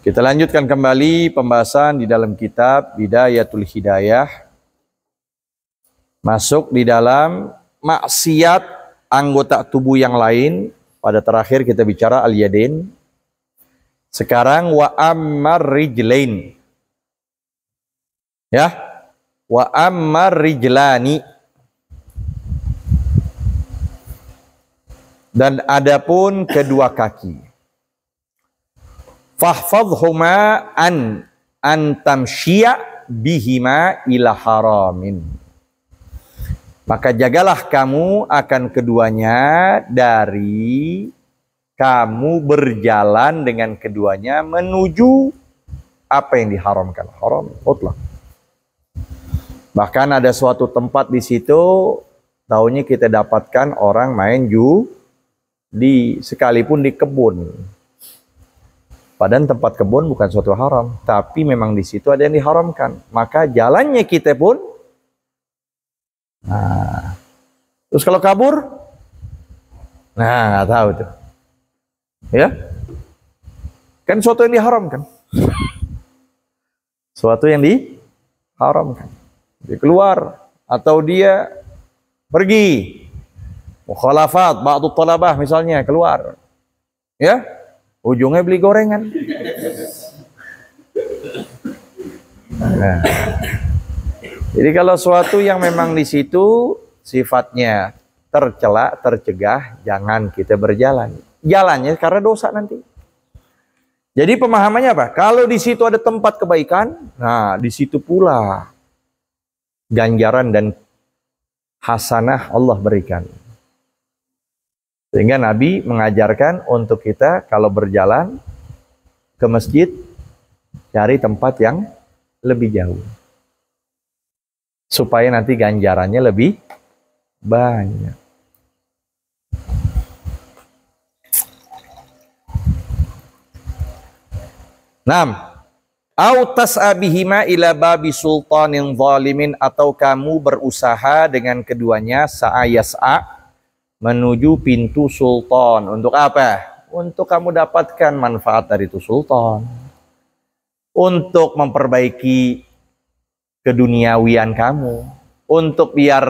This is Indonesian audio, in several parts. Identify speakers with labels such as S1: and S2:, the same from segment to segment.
S1: Kita lanjutkan kembali pembahasan di dalam kitab Bidayatul Hidayah. Masuk di dalam maksiat anggota tubuh yang lain. Pada terakhir kita bicara al-yadain. Sekarang wa ammar rijlain. Ya. Wa ammar rijlani. Dan adapun kedua kaki. Fahfadhuma an tamsyiya bihima ila haramin. Maka jagalah kamu akan keduanya dari kamu berjalan dengan keduanya menuju apa yang diharamkan. Haram, mutlak. Bahkan ada suatu tempat di situ, tahunya kita dapatkan orang main judi sekalipun di kebun. Padahal tempat kebun bukan suatu haram, tapi memang di situ ada yang diharamkan. Maka jalannya kita pun, nah, terus kalau kabur, nah nggak tahu tuh, ya, kan suatu yang diharamkan, suatu yang diharamkan, dia keluar atau dia pergi, mukhalafat, ba'du talabah misalnya keluar, ya. Ujungnya beli gorengan. Nah, jadi kalau suatu yang memang di situ sifatnya tercela, tercegah, jangan kita berjalan. Jalannya karena dosa nanti. Jadi pemahamannya apa? Kalau di situ ada tempat kebaikan, nah di situ pula ganjaran dan hasanah Allah berikan. Sehingga Nabi mengajarkan untuk kita kalau berjalan ke masjid, cari tempat yang lebih jauh. Supaya nanti ganjarannya lebih banyak. Au tas'abihima ila babi sultanin zalimin, atau kamu berusaha dengan keduanya sa'ayas'a menuju pintu sultan. Untuk apa? Untuk kamu dapatkan manfaat dari itu sultan. Untuk memperbaiki keduniawian kamu. Untuk biar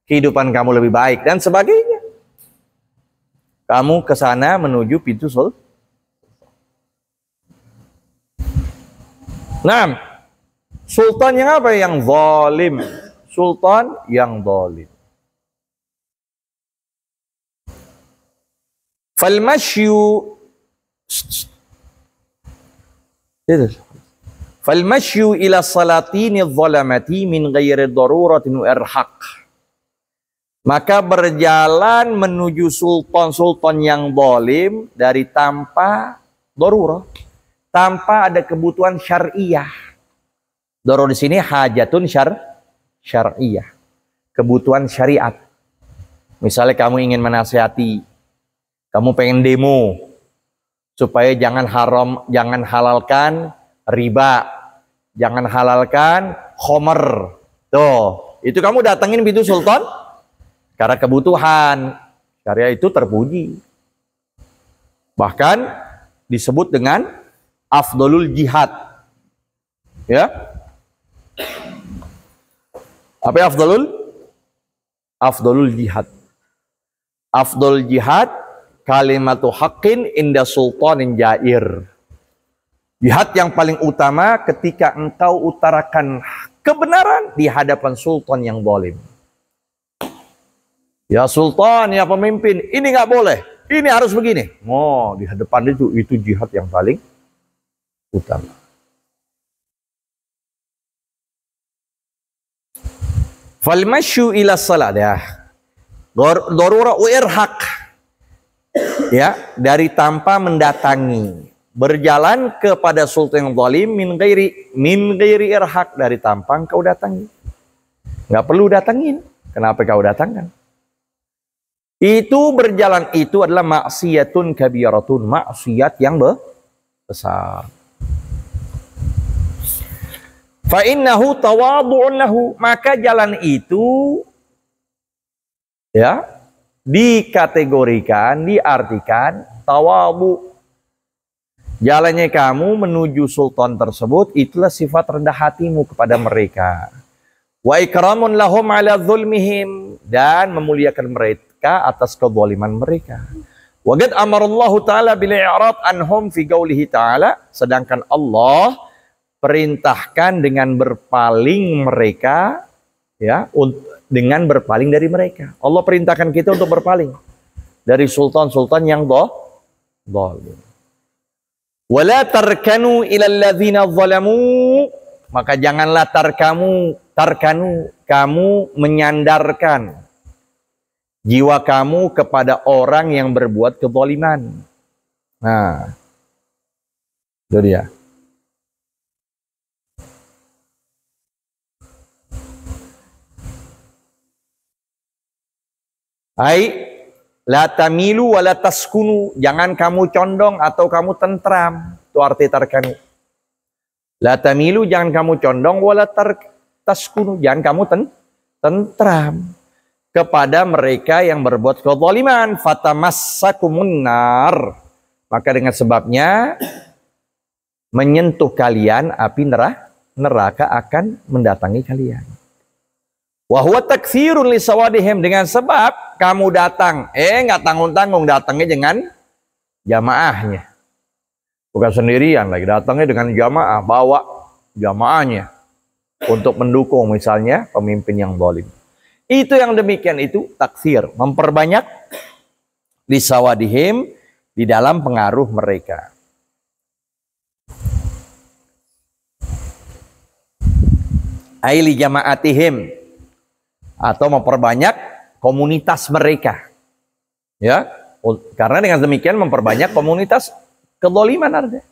S1: kehidupan kamu lebih baik dan sebagainya. Kamu ke sana menuju pintu sultan. Nah, sultan yang apa? Yang zalim. Sultan yang zalim. Falmashyu ila salatini zalamati min ghairi daruratin irhaq. Maka berjalan menuju sultan-sultan yang zalim dari tanpa darurah, tanpa ada kebutuhan syariah. Darurah di sini hajatun syariah, kebutuhan syariat. Misalnya kamu ingin menasihati, kamu pengen demo supaya jangan halalkan riba, jangan halalkan khomer. Tuh, itu kamu datengin pintu sultan karena kebutuhan. Syariah itu terpuji. Bahkan disebut dengan afdolul jihad. Ya. Apa afdolul? Afdolul jihad. Afdol jihad kalimatu haqqin inda sultanin jair. Jihad yang paling utama ketika engkau utarakan kebenaran di hadapan sultan yang zalim. Ya sultan, ya pemimpin, ini nggak boleh, ini harus begini. Oh, di hadapan itu jihad yang paling utama. Fal masyu ila salat, ya. Darurah wa irhaq. Ya, dari tanpa mendatangi, berjalan kepada sultan yang zalim min ghairi irhaq, dari tanpa engkau datangi. Nggak perlu datangin. Kenapa kau datangkan? Itu berjalan itu adalah maksiyatun kabiratun, maksiat yang besar. Fa innahu tawadhu'un lahu, maka jalan itu ya dikategorikan, diartikan tawadhu, Jalannya kamu menuju sultan tersebut, itulah sifat rendah hatimu kepada mereka. Wa ikramun lahum ala zulmihim, dan memuliakan mereka atas kezaliman mereka. Wa qad amarallahu ta'ala bil i'rad anhum fi qaulihi ta'ala, sedangkan Allah perintahkan dengan berpaling mereka, ya, dengan berpaling dari mereka. Allah perintahkan kita untuk berpaling dari sultan-sultan yang zalim. Wala tarkanu ilal ladzina zalamu, maka janganlah kamu menyandarkan jiwa kamu kepada orang yang berbuat kezaliman. Nah, itu dia. La tamilu wa la taskunu, jangan kamu condong atau kamu tentram. Itu arti tarkanu. La tamilu, jangan kamu condong, wa la taskunu, jangan kamu tentram kepada mereka yang berbuat kezaliman. Fatamassakumun nar, maka dengan sebabnya menyentuh kalian api neraka akan mendatangi kalian. Wa huwa takfirun li sawadihim, dengan sebab kamu datang, nggak tanggung-tanggung datangnya dengan jamaahnya. Bukan sendirian lagi, datangnya dengan jamaah, bawa jamaahnya untuk mendukung misalnya pemimpin yang zalim. Itu yang demikian itu takfir, memperbanyak li sawadihim, di dalam pengaruh mereka. Aili jamaatihim, atau memperbanyak komunitas mereka, ya, karena dengan demikian memperbanyak komunitas kezaliman ada.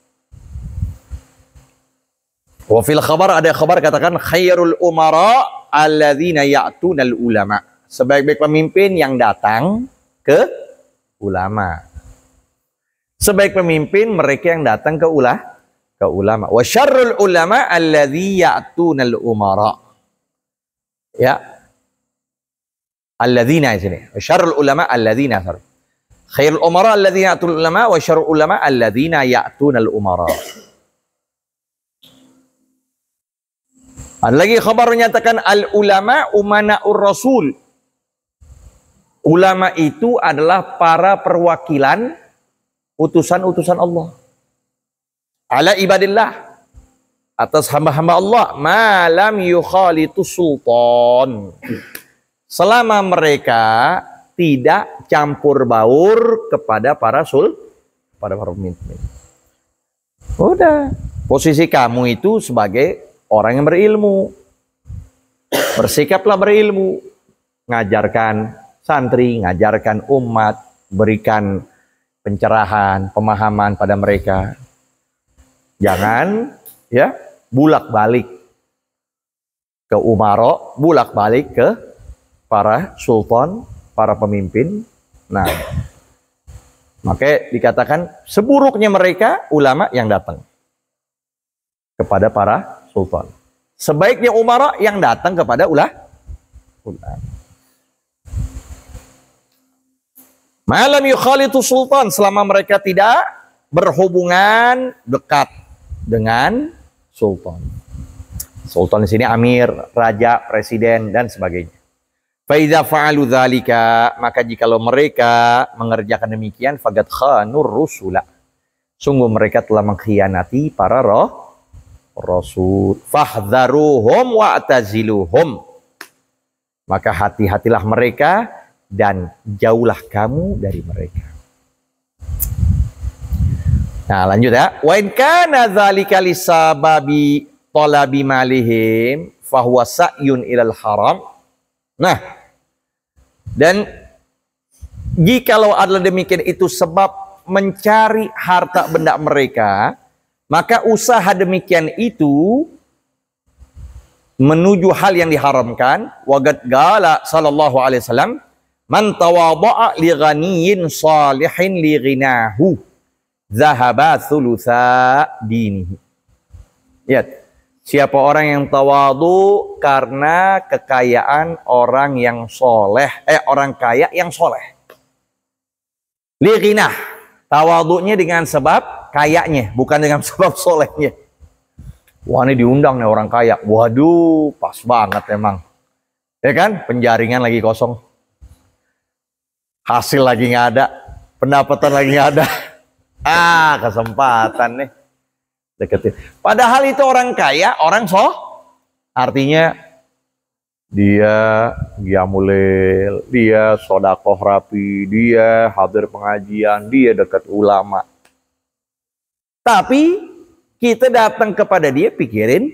S1: Wa fil khabar, ada khabar katakan khairul umara alladzina ya'tunal ulama, sebaik-baik pemimpin yang datang ke ulama. Sebaik pemimpin mereka yang datang ke ulama. Wa syarrul ulama alladzi ya'tunal umara, ya, alladzina di sini. Syarrul ulama alladzina, khairul umara alladzina ya'tul ulama, wa syarrul ulama alladzina ya'tunal umara. Ada lagi khabar menyatakan al ulama umana'ur rasul. Ulama itu adalah para perwakilan utusan-utusan Allah. Ala ibadillah, atas hamba-hamba Allah, malam yukhalitu sultan, selama mereka tidak campur baur kepada para pemimpin. Udah, posisi kamu itu sebagai orang yang berilmu, bersikaplah berilmu, ngajarkan santri, ngajarkan umat, berikan pencerahan, pemahaman pada mereka. Jangan, ya, bulak-balik ke umaro, bulak-balik ke para sultan, para pemimpin. Nah, maka dikatakan seburuknya mereka ulama yang datang kepada para sultan. Sebaiknya umara yang datang kepada ulama. Malam yukhalitu sultan, selama mereka tidak berhubungan dekat dengan sultan. Sultan di sini amir, raja, presiden dan sebagainya. Faidza fa'alu dzalika, maka jikalau mereka mengerjakan demikian, faqad khanur rusula, sungguh mereka telah mengkhianati para rasul. Fahdharuhum wa'taziluhum, maka hati-hatilah mereka dan jauhlah kamu dari mereka. Nah, lanjut ya. Wa in kana dzalika lisababi talabi malihim fahuwa sa'yun ilal haram. Nah, dan jikalau adalah demikian itu sebab mencari harta benda mereka, maka usaha demikian itu menuju hal yang diharamkan. Wa qad qala sallallahu alaihi wasallam, man tawadha'a li ghaniyyin salihin li ghinahu zahaba thulutsa dinihi. Lihat, siapa orang yang tawadu karena kekayaan orang yang soleh, orang kaya yang soleh. Li ghinah, Tawadhu'nya dengan sebab kayanya, bukan dengan sebab solehnya. Wah, ini diundang nih orang kaya. Waduh, pas banget emang. Ya kan? Penjaringan lagi kosong. Hasil lagi nggak ada. Pendapatan lagi nggak ada. Kesempatan nih. Deketin. Padahal itu orang kaya, orang artinya dia qiyamul, dia sedekah rapi, dia hadir pengajian, dia dekat ulama. Tapi kita datang kepada dia pikirin,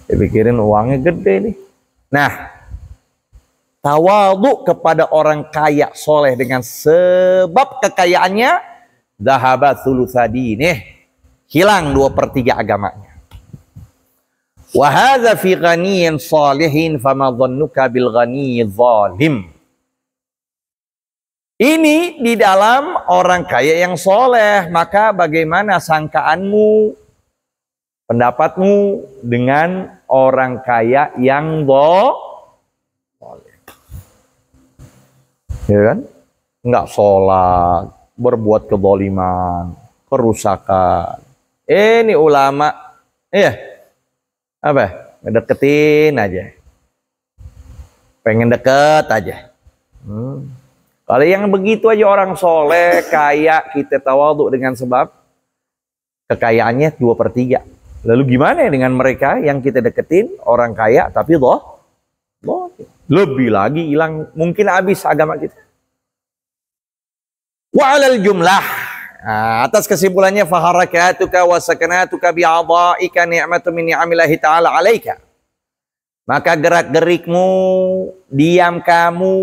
S1: pikirin uangnya gede nih. Nah, tawadhu kepada orang kaya soleh dengan sebab kekayaannya, dhahabat thulutsadine, hilang 2/3 agamanya. Wa hadza fi ghaniyin salihin fama dhannuka bil ghaniyyi zalim. Ini di dalam orang kaya yang soleh, maka bagaimana sangkaanmu, pendapatmu dengan orang kaya yang soleh? Ya kan? Enggak sholat, berbuat kezaliman, kerusakan. Ini ulama, ngedeketin aja, pengen deket aja. Kalau yang begitu aja orang soleh, kaya, kita tawadhu dengan sebab kekayaannya 2/3. Lalu gimana ya dengan mereka yang kita deketin, orang kaya tapi lebih lagi hilang, mungkin habis agama kita. Wa 'alal jumlah, atas kesimpulannya, faharakatuka wa sakanatuka bi'adha'ika ni'matun min ni'amillahi ta'ala 'alaika. Maka gerak-gerikmu, diam kamu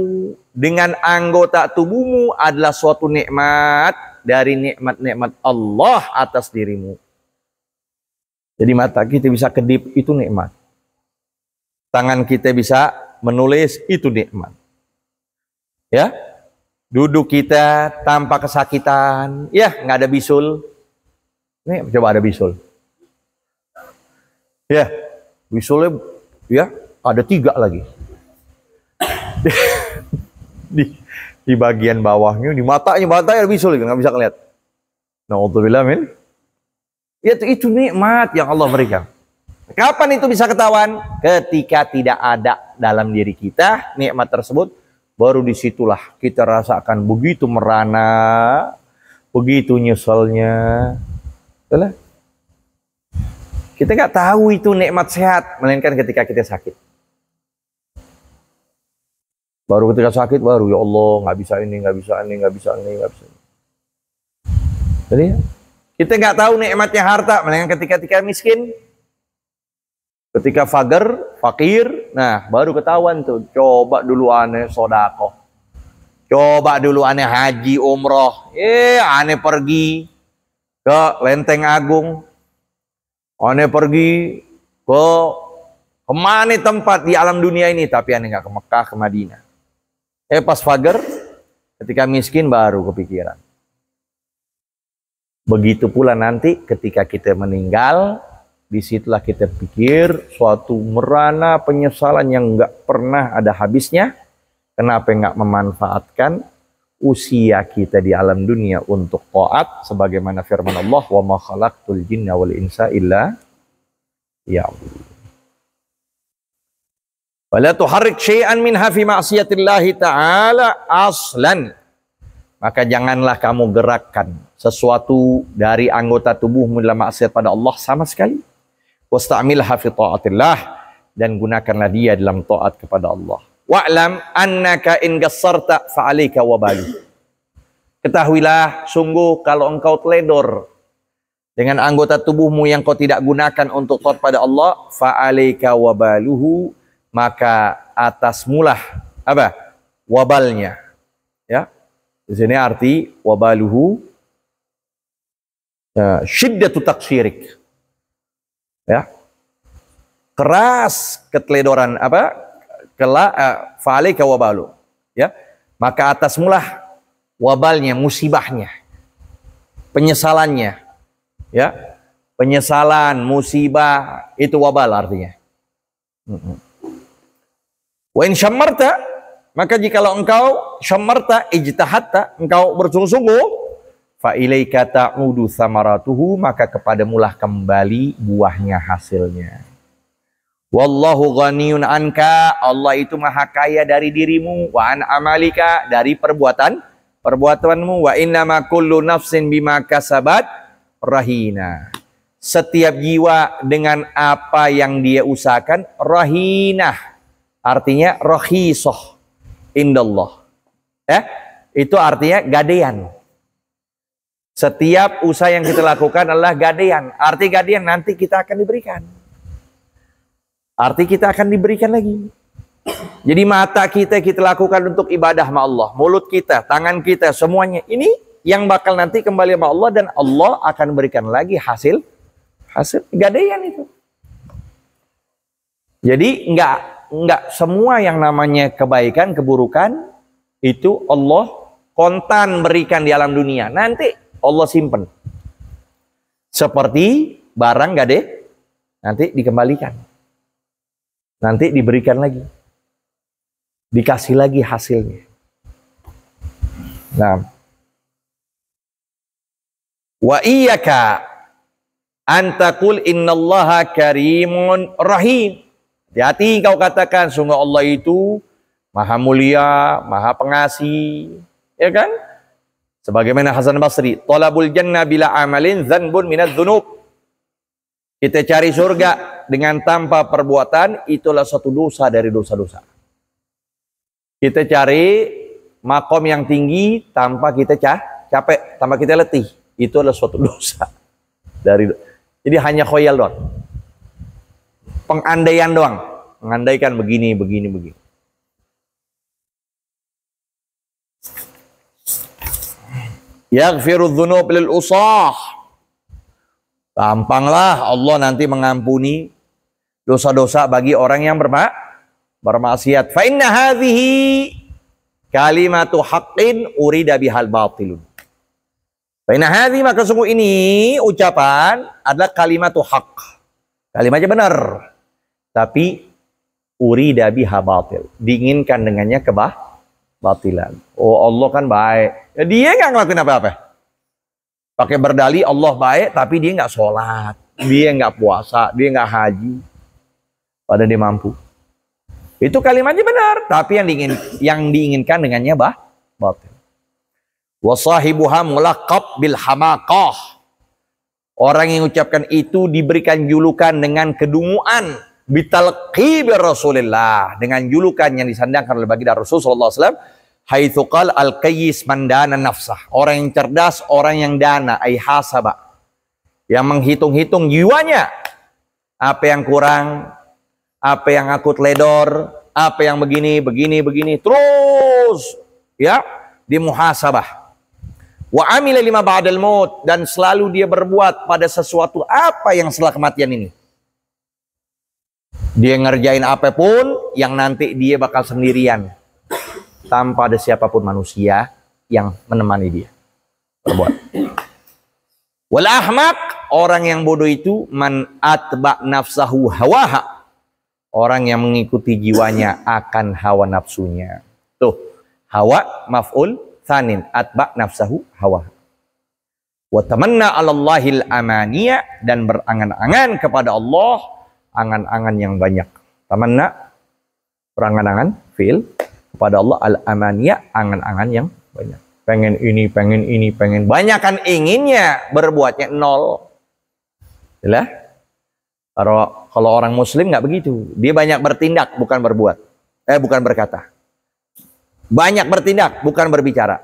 S1: dengan anggota tubuhmu adalah suatu nikmat dari nikmat-nikmat Allah atas dirimu. Jadi mata kita bisa kedip, itu nikmat. Tangan kita bisa menulis, itu nikmat. Ya, duduk kita tanpa kesakitan, ya nggak ada bisul. Ini coba ada bisul. Ya, bisulnya ya ada 3 lagi. di bagian bawahnya, di matanya ada bisul, nggak bisa ngeliat. Na'udzubillah min. Itu nikmat yang Allah berikan. Kapan itu bisa ketahuan? Ketika tidak ada dalam diri kita nikmat tersebut, baru disitulah kita rasakan begitu merana, begitu nyeselnya. Betul? Kita nggak tahu itu nikmat sehat, melainkan ketika kita sakit. Baru ketika sakit, baru ya Allah nggak bisa ini, nggak bisa ini, nggak bisa ini, nggak bisa ini. Jadi kita nggak tahu nikmatnya harta, melainkan ketika miskin, ketika fakir, nah baru ketahuan tuh. Coba dulu aneh sodako, coba dulu aneh haji umroh, aneh pergi ke Lenteng Agung, aneh pergi ke kemana tempat di alam dunia ini, tapi aneh nggak ke Mekah, ke Madinah. Pas fakir, ketika miskin baru kepikiran. Begitu pula nanti ketika kita meninggal, disitulah kita pikir suatu merana penyesalan yang nggak pernah ada habisnya. Kenapa nggak memanfaatkan usia kita di alam dunia untuk taat, sebagaimana firman Allah, wa ma khalaqtul jinna wal insa illa liya'budun. Wala tuharrik syai'an minha fi ma'siyatillahi ta'ala aslan. Maka janganlah kamu gerakkan sesuatu dari anggota tubuhmu dalam maksiat pada Allah sama sekali. Wasta'milha fi ta'atillah, dan gunakanlah dia dalam taat kepada Allah. Wa'lam annaka in qassarta fa'alika wabalu. Ketahuilah, sungguh kalau engkau teledor dengan anggota tubuhmu yang kau tidak gunakan untuk taat pada Allah, fa'alika wabaluhu, maka atasmulah wabalnya. Ya. Di sini arti wabaluhu syiddatu taksirik. Ya. Keras keteledoran fa'alika wabalu. Ya. Maka atasmulah wabalnya, musibahnya, penyesalannya. Ya. Penyesalan, musibah, itu wabal artinya. Wa in syammarta Maka jikalau engkau syamarta ijtahatta, engkau bersungguh-sungguh, fa ilaika ta'udu thamaratuhu, maka kepadamulah kembali buahnya, hasilnya. Wallahu ghaniyun anka, Allah itu maha kaya dari dirimu, wa an amalika, dari perbuatanmu, wa innama kullu nafsin bima kasabat rahina. Setiap jiwa dengan apa yang dia usahakan, rahinah. Artinya rakhisah indallah. Itu artinya gadean. Setiap usaha yang kita lakukan adalah gadean. Arti gadean, nanti kita akan diberikan. Arti kita akan diberikan lagi. Jadi mata kita lakukan untuk ibadah sama Allah. Mulut kita, tangan kita, semuanya. Ini yang bakal nanti kembali sama Allah. Dan Allah akan berikan lagi hasil gadean itu. Jadi enggak semua yang namanya kebaikan, keburukan itu Allah kontan berikan di alam dunia. Nanti Allah simpen. Seperti barang gade, nanti dikembalikan. Nanti diberikan lagi. Dikasih lagi hasilnya. Nah. Wa iyyaka antakul innallaha karimun rahim. Hati-hati kau katakan, sungguh Allah itu maha mulia, maha pengasih. Ya kan? Sebagaimana Hasan Basri, talabul jannah bila amalin dzanbun minadz dzunub. Kita cari surga dengan tanpa perbuatan, itulah satu dosa dari dosa-dosa. Kita cari makom yang tinggi tanpa kita capek, tanpa kita letih, itu adalah suatu dosa. Jadi hanya khoyal doang. Pengandaian doang. Mengandaikan begini. Yaghfiru dzunub lil usah. Gampanglah Allah nanti mengampuni dosa-dosa bagi orang yang bermaksiat. Fa inna hadhihi kalimatu haqqin urida bihal batilun. Fa inna hadhihi, maka sungguh ini ucapan adalah kalimatu haqq. Kalimatnya benar. Tapi urida biha batil. Diinginkan dengannya kebatilan. Oh, Allah kan baik. Ya, dia nggak ngelakuin apa-apa. Pakai berdali Allah baik, tapi dia nggak sholat, dia nggak puasa, dia nggak haji, padahal dia mampu. Itu kalimatnya benar, tapi yang diinginkan dengannya batil. Wasahibuha mulaqab bil hamaqah. Orang yang ucapkan itu diberikan julukan dengan kedunguan, bitalqi bir Rasulillah, dengan julukan yang disandangkan oleh baginda Rasulullah SAW. Haitsu qala al-qayyis man dana nafsah. Orang yang cerdas, orang yang dana, ai hasaba. Yang menghitung-hitung jiwanya. Apa yang kurang, apa yang aku teledor, apa yang begini. Terus ya, dimuhasabah. Wa amila lima ba'dal maut, dan selalu dia berbuat pada sesuatu apa yang setelah kematian ini. Dia ngerjain apapun yang nanti dia bakal sendirian. Tanpa ada siapapun manusia yang menemani dia berbuat. Wal ahmaq, orang yang bodoh itu man atba nafsahu hawaha. Orang yang mengikuti jiwanya akan hawa nafsunya. Tuh, hawa maf'ul tsanin, atba nafsahu hawaha. Wa tamanna 'alallahil amaniya, dan berangan-angan kepada Allah angan-angan yang banyak. Tamanna berangan-angan, fi'il, kepada Allah, al-amaniyah, angan-angan yang banyak. Pengen ini, pengen banyakan inginnya, berbuatnya nol. Jelas? Kalau orang muslim nggak begitu. Dia banyak bertindak, bukan berbuat. Bukan berkata. Banyak bertindak, bukan berbicara.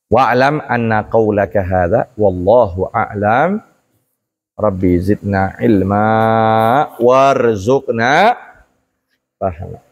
S1: Wa'lam anna qawlaka hadha wallahu a'lam. Rabbi zidna ilma warzuqna pahala.